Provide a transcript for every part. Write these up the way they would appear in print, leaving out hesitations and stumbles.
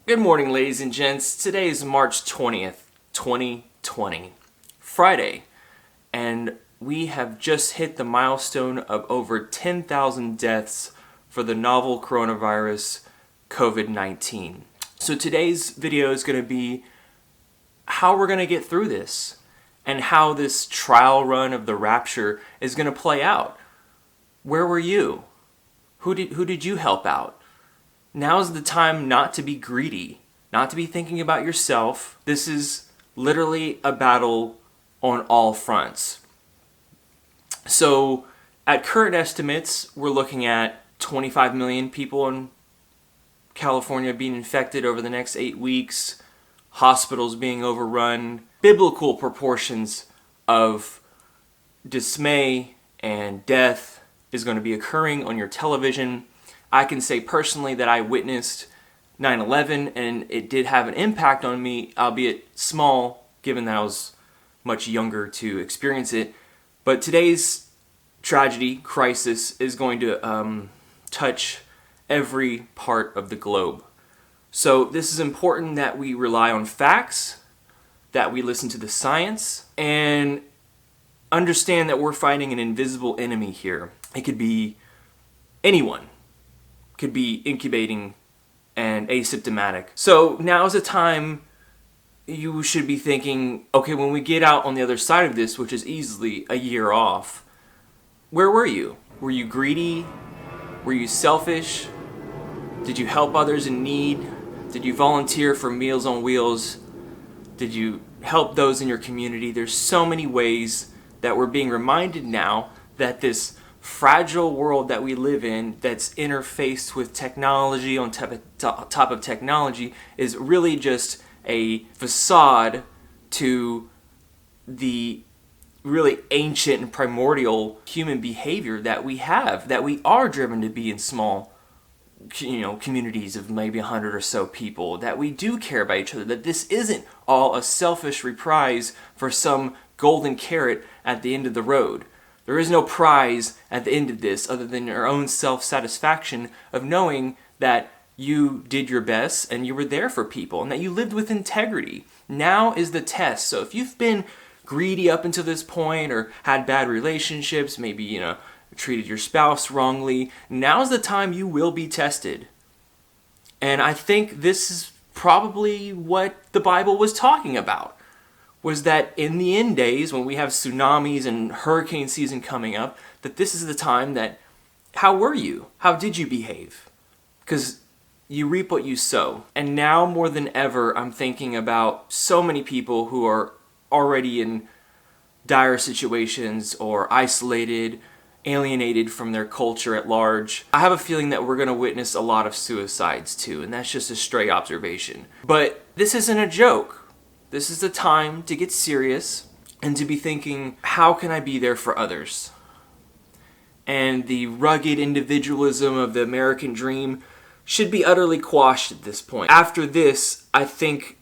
Good morning, ladies and gents. Today is March 20th, 2020, Friday, and we have just hit the milestone of over 10,000 deaths for the novel coronavirus, COVID-19. So today's video is going to be how we're going to get through this and how this trial run of the rapture is going to play out. Where were you? Who did you help out? Now's the time not to be greedy, not to be thinking about yourself. This is literally a battle on all fronts. So at current estimates, we're looking at 25 million people in California being infected over the next 8 weeks, hospitals being overrun, biblical proportions of dismay and death is going to be occurring on your television. I can say personally that I witnessed 9/11 and it did have an impact on me, albeit small, given that I was much younger to experience it. But today's tragedy, crisis, is going to touch every part of the globe. So this is important that we rely on facts, that we listen to the science, and understand that we're fighting an invisible enemy here. It could be anyone. Could be incubating and asymptomatic. So now's the time you should be thinking, okay, when we get out on the other side of this, which is easily a year off, where were you? Were you greedy? Were you selfish? Did you help others in need? Did you volunteer for Meals on Wheels? Did you help those in your community? There's so many ways that we're being reminded now that this fragile world that we live in, that's interfaced with technology on top of technology, is really just a facade to the really ancient and primordial human behavior that we have, that we are driven to be in small communities of maybe 100 or so people, that we do care about each other, that this isn't all a selfish reprise for some golden carrot at the end of the road. There is no prize at the end of this other than your own self-satisfaction of knowing that you did your best and you were there for people and that you lived with integrity. Now is the test. So if you've been greedy up until this point or had bad relationships, maybe, treated your spouse wrongly, now's the time you will be tested. And I think this is probably what the Bible was talking about. Was that in the end days, when we have tsunamis and hurricane season coming up, that this is the time that, how were you? How did you behave? Because you reap what you sow. And now more than ever, I'm thinking about so many people who are already in dire situations or isolated, alienated from their culture at large. I have a feeling that we're going to witness a lot of suicides too, and that's just a stray observation. But this isn't a joke. This is the time to get serious and to be thinking, how can I be there for others? And the rugged individualism of the American dream should be utterly quashed at this point. After this, I think,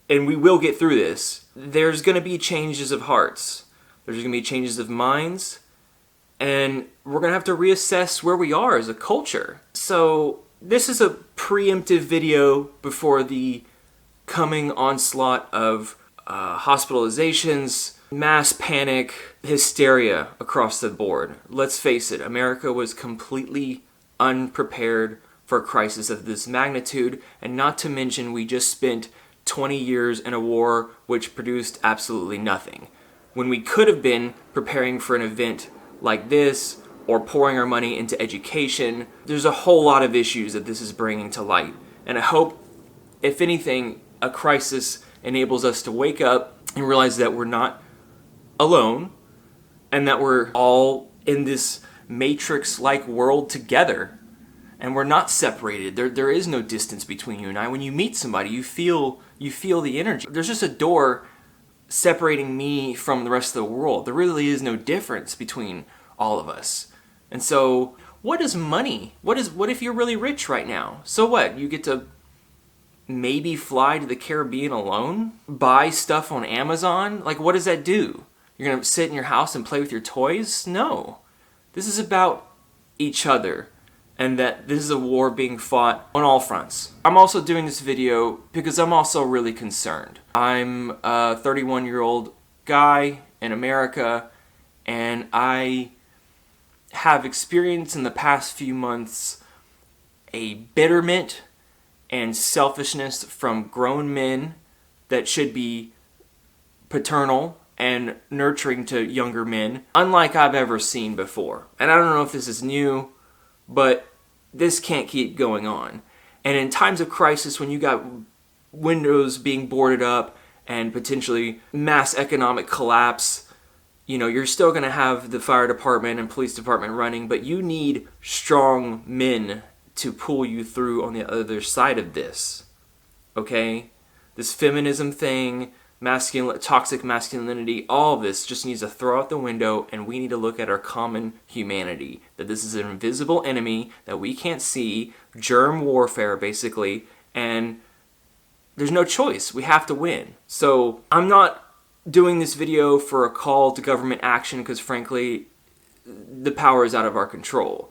and we will get through this, there's going to be changes of hearts. There's going to be changes of minds. And we're going to have to reassess where we are as a culture. So this is a preemptive video before the coming onslaught of hospitalizations, mass panic, hysteria across the board. Let's face it, America was completely unprepared for a crisis of this magnitude, and not to mention we just spent 20 years in a war which produced absolutely nothing. When we could have been preparing for an event like this, or pouring our money into education, there's a whole lot of issues that this is bringing to light. And I hope, if anything, a crisis enables us to wake up and realize that we're not alone and that we're all in this matrix-like world together and we're not separated. There is no distance between you and I. When you meet somebody, you feel the energy. There's just a door separating me from the rest of the world. There really is no difference between all of us. And so, what is money? What if you're really rich right now? So what? You get to maybe fly to the Caribbean alone? Buy stuff on Amazon? Like, what does that do? You're going to sit in your house and play with your toys? No. This is about each other and that this is a war being fought on all fronts. I'm also doing this video because I'm also really concerned. I'm a 31-year-old guy in America, and I have experienced in the past few months a bitterment and selfishness from grown men that should be paternal and nurturing to younger men, unlike I've ever seen before. And I don't know if this is new, but this can't keep going on. And in times of crisis, when you got windows being boarded up and potentially mass economic collapse, you know, you're still going to have the fire department and police department running, but you need strong men to pull you through on the other side of this. Okay? This feminism thing, toxic masculinity, all of this just needs to throw out the window, and we need to look at our common humanity. That this is an invisible enemy that we can't see, germ warfare basically, and there's no choice. We have to win. So I'm not doing this video for a call to government action because frankly, the power is out of our control.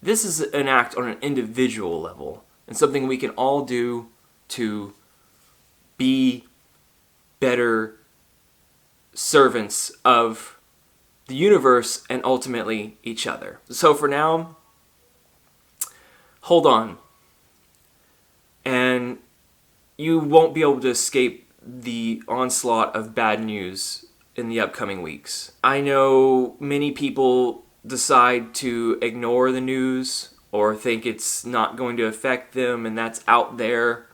This is an act on an individual level and something we can all do to be better servants of the universe and ultimately each other. So for now, hold on. And you won't be able to escape the onslaught of bad news in the upcoming weeks. I know many people decide to ignore the news or think it's not going to affect them and that's out there.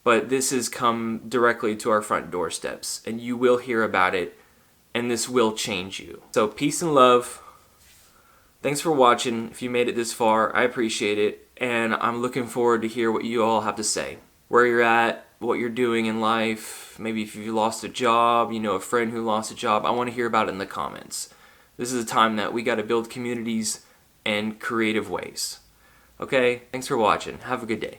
But this has come directly to our front doorsteps, and you will hear about it, and this will change you. So peace and love. Thanks for watching. If you made it this far, I appreciate it, and I'm looking forward to hear what you all have to say. Where you're at, what you're doing in life, maybe if you lost a job, you know a friend who lost a job. I want to hear about it in the comments. This is a time that we got to build communities in creative ways. Okay? Thanks for watching. Have a good day.